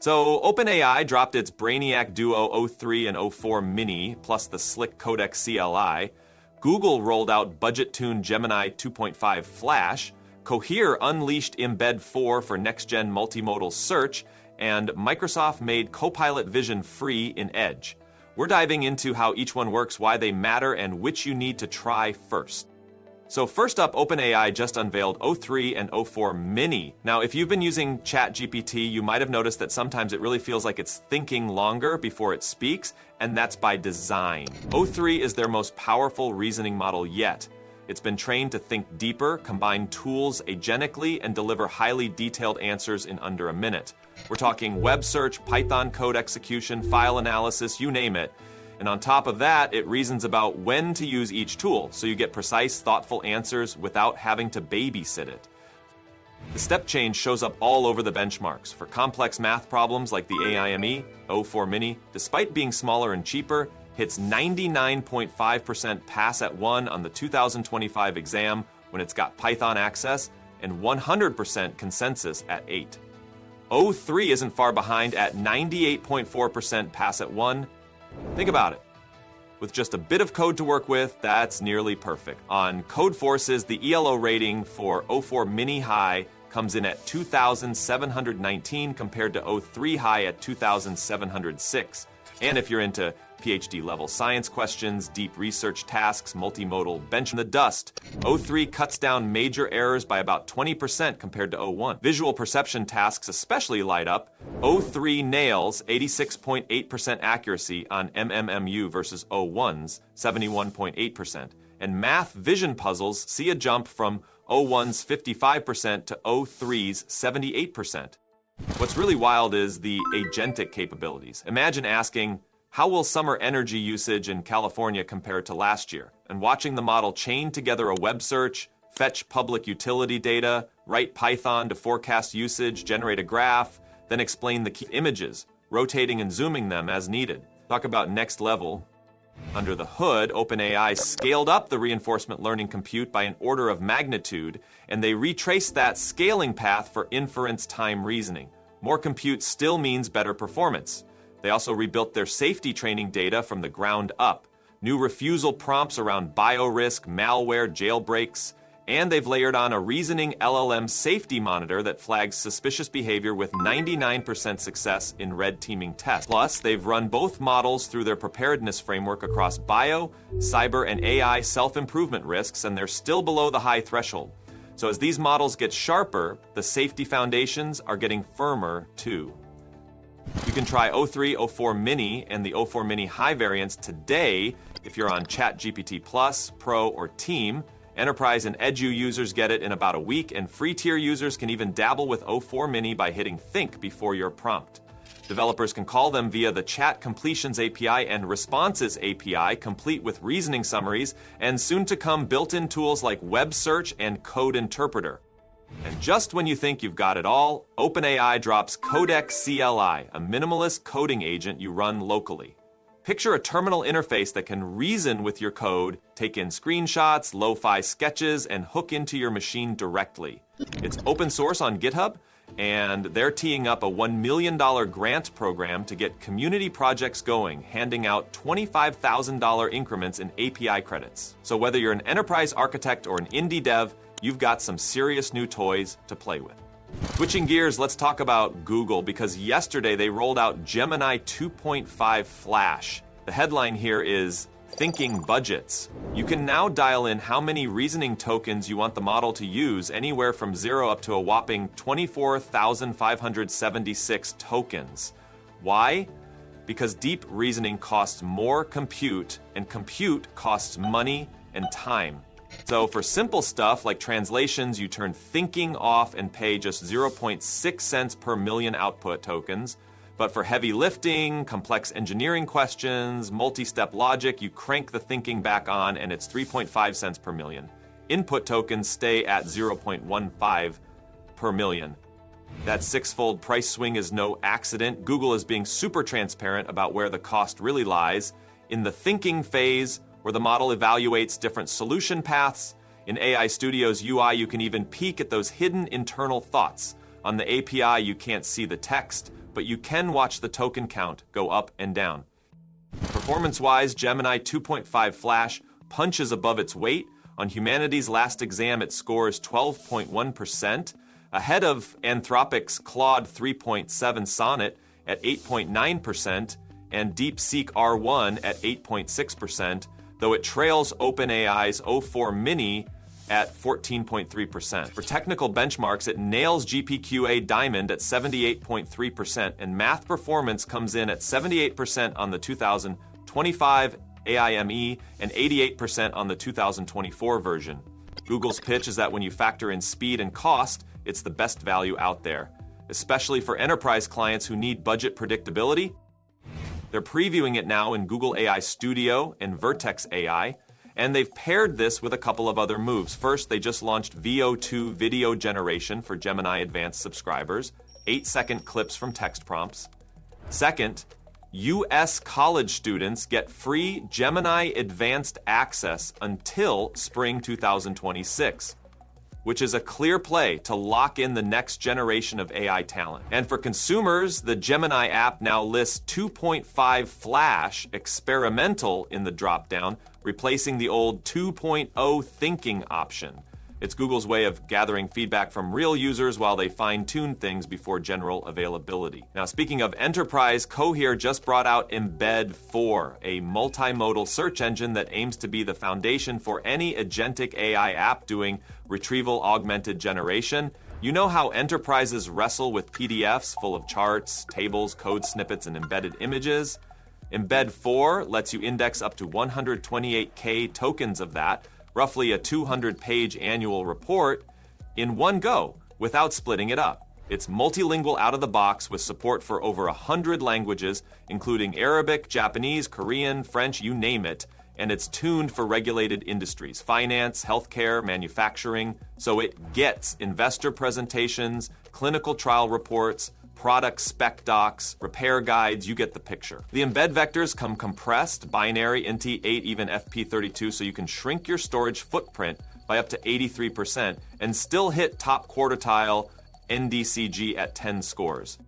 So OpenAI dropped its Brainiac Duo O3 and O4 Mini, plus the slick codec CLI. Google rolled out budget-tuned Gemini 2.5 Flash. Cohere unleashed Embed 4 for next-gen multimodal search. And Microsoft made Copilot Vision free in Edge. We're diving into how each one works, why they matter, and which you need to try first. So first up, OpenAI just unveiled O3 and O4 Mini. Now, if you've been using ChatGPT, you might have noticed that sometimes it really feels like it's thinking longer before it speaks, and that's by design. O3 is their most powerful reasoning model yet. It's been trained to think deeper, combine tools agentically, and deliver highly detailed answers in under a minute. We're talking web search, Python code execution, file analysis, you name it. And on top of that, it reasons about when to use each tool, so you get precise, thoughtful answers without having to babysit it. The step change shows up all over the benchmarks. For complex math problems like the AIME, O4 Mini, despite being smaller and cheaper, hits 99.5% pass at 1 on the 2025 exam when it's got Python access, and 100% consensus at 8. O3 isn't far behind at 98.4% pass at 1. Think about it. With just a bit of code to work with, that's nearly perfect. On Codeforces, the ELO rating for O4 Mini High comes in at 2,719 compared to O3 High at 2,706. And if you're into PhD-level science questions, deep research tasks, multimodal bench in the dust, O3 cuts down major errors by about 20% compared to O1. Visual perception tasks especially light up. O3 nails 86.8% accuracy on MMMU versus O1's 71.8%. And math vision puzzles see a jump from O1's 55% to O3's 78%. What's really wild is the agentic capabilities. Imagine asking, how will summer energy usage in California compare to last year? And watching the model chain together a web search, fetch public utility data, write Python to forecast usage, generate a graph, then explain the key images, rotating and zooming them as needed. Talk about next level. Under the hood, OpenAI scaled up the reinforcement learning compute by an order of magnitude, and they retraced that scaling path for inference time reasoning. More compute still means better performance. They also rebuilt their safety training data from the ground up. New refusal prompts around biorisk, malware, jailbreaks, and they've layered on a reasoning LLM safety monitor that flags suspicious behavior with 99% success in red teaming tests. Plus, they've run both models through their preparedness framework across bio, cyber, and AI self-improvement risks, and they're still below the high threshold. So as these models get sharper, the safety foundations are getting firmer too. You can try O3, O4 Mini, and the O4 Mini High variants today if you're on ChatGPT Plus, Pro, or Team. Enterprise and Edu users get it in about a week, and free tier users can even dabble with O4 Mini by hitting Think before your prompt. Developers can call them via the Chat Completions API and Responses API, complete with reasoning summaries, and soon-to-come built-in tools like Web Search and Code Interpreter. And just when you think you've got it all, OpenAI drops Codec CLI, a minimalist coding agent you run locally. Picture a terminal interface that can reason with your code, take in screenshots, lo-fi sketches, and hook into your machine directly. It's open source on GitHub, and they're teeing up a $1 million grant program to get community projects going, handing out $25,000 increments in API credits. So whether you're an enterprise architect or an indie dev, you've got some serious new toys to play with. Switching gears, let's talk about Google, because yesterday they rolled out Gemini 2.5 Flash. The headline here is Thinking Budgets. You can now dial in how many reasoning tokens you want the model to use, anywhere from 0 up to a whopping 24,576 tokens. Why? Because deep reasoning costs more compute, and compute costs money and time. So for simple stuff like translations, you turn thinking off and pay just 0.6 cents per million output tokens. But for heavy lifting, complex engineering questions, multi-step logic, you crank the thinking back on and it's 3.5 cents per million. Input tokens stay at 0.15 per million. That six-fold price swing is no accident. Google is being super transparent about where the cost really lies. In the thinking phase, where the model evaluates different solution paths, in AI Studio's UI, you can even peek at those hidden internal thoughts. On the API, you can't see the text, but you can watch the token count go up and down. Performance-wise, Gemini 2.5 Flash punches above its weight. On Humanity's last exam, it scores 12.1%, ahead of Anthropic's Claude 3.7 Sonnet at 8.9% and DeepSeek R1 at 8.6%, though it trails OpenAI's O4 Mini at 14.3%. For technical benchmarks, it nails GPQA Diamond at 78.3%, and math performance comes in at 78% on the 2025 AIME and 88% on the 2024 version. Google's pitch is that when you factor in speed and cost, it's the best value out there, especially for enterprise clients who need budget predictability. They're previewing it now in Google AI Studio and Vertex AI, and they've paired this with a couple of other moves. First, they just launched VO2 video generation for Gemini Advanced subscribers, 8-second clips from text prompts. Second, U.S. college students get free Gemini Advanced access until spring 2026, which is a clear play to lock in the next generation of AI talent. And for consumers, the Gemini app now lists 2.5 Flash experimental in the dropdown, replacing the old 2.0 thinking option. It's Google's way of gathering feedback from real users while they fine-tune things before general availability. Now, speaking of enterprise, Cohere just brought out Embed 4, a multimodal search engine that aims to be the foundation for any agentic AI app doing retrieval-augmented generation. You know how enterprises wrestle with PDFs full of charts, tables, code snippets, and embedded images? Embed 4 lets you index up to 128K tokens of that, roughly a 200-page annual report, in one go, without splitting it up. It's multilingual out of the box with support for over 100 languages, including Arabic, Japanese, Korean, French, you name it, and it's tuned for regulated industries, finance, healthcare, manufacturing, so it gets investor presentations, clinical trial reports, product spec docs, repair guides, you get the picture. The embed vectors come compressed, binary, INT 8, even FP32, so you can shrink your storage footprint by up to 83% and still hit top quartile NDCG at 10 scores.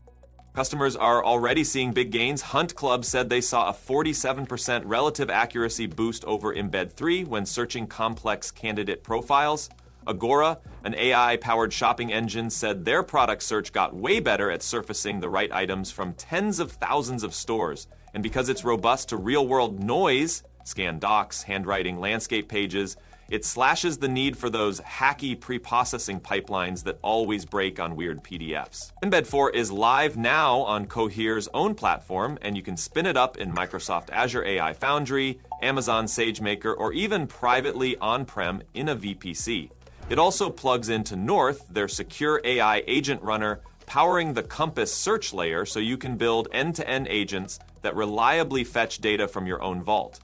Customers are already seeing big gains. Hunt Club said they saw a 47% relative accuracy boost over Embed 3 when searching complex candidate profiles. Agora, an AI-powered shopping engine, said their product search got way better at surfacing the right items from tens of thousands of stores. And because it's robust to real-world noise, scan docs, handwriting, landscape pages, it slashes the need for those hacky pre-processing pipelines that always break on weird PDFs. Embed 4 is live now on Cohere's own platform, and you can spin it up in Microsoft Azure AI Foundry, Amazon SageMaker, or even privately on-prem in a VPC. It also plugs into North, their secure AI agent runner, powering the Compass search layer so you can build end-to-end agents that reliably fetch data from your own vault.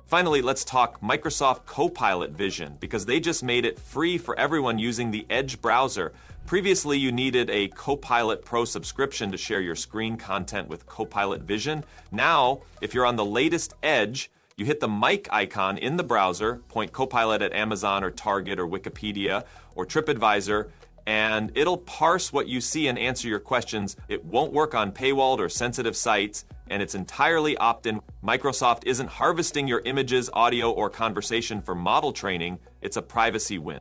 Finally, let's talk Microsoft Copilot Vision, because they just made it free for everyone using the Edge browser. Previously, you needed a Copilot Pro subscription to share your screen content with Copilot Vision. Now, if you're on the latest Edge, you hit the mic icon in the browser, point Copilot at Amazon or Target or Wikipedia or TripAdvisor, and it'll parse what you see and answer your questions. It won't work on paywalled or sensitive sites, and it's entirely opt-in. Microsoft isn't harvesting your images, audio, or conversation for model training. It's a privacy win.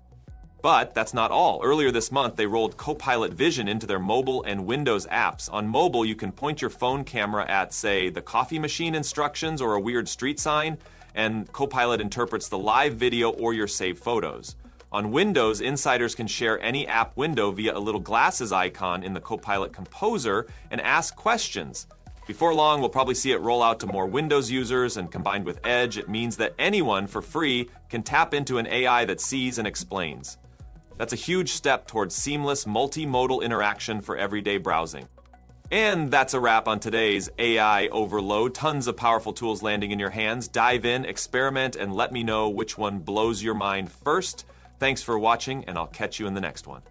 But that's not all. Earlier this month, they rolled Copilot Vision into their mobile and Windows apps. On mobile, you can point your phone camera at, say, the coffee machine instructions or a weird street sign, and Copilot interprets the live video or your saved photos. On Windows, insiders can share any app window via a little glasses icon in the Copilot Composer and ask questions. Before long, we'll probably see it roll out to more Windows users, and combined with Edge, it means that anyone, for free, can tap into an AI that sees and explains. That's a huge step towards seamless multimodal interaction for everyday browsing. And that's a wrap on today's AI Overload. Tons of powerful tools landing in your hands. Dive in, experiment, and let me know which one blows your mind first. Thanks for watching, and I'll catch you in the next one.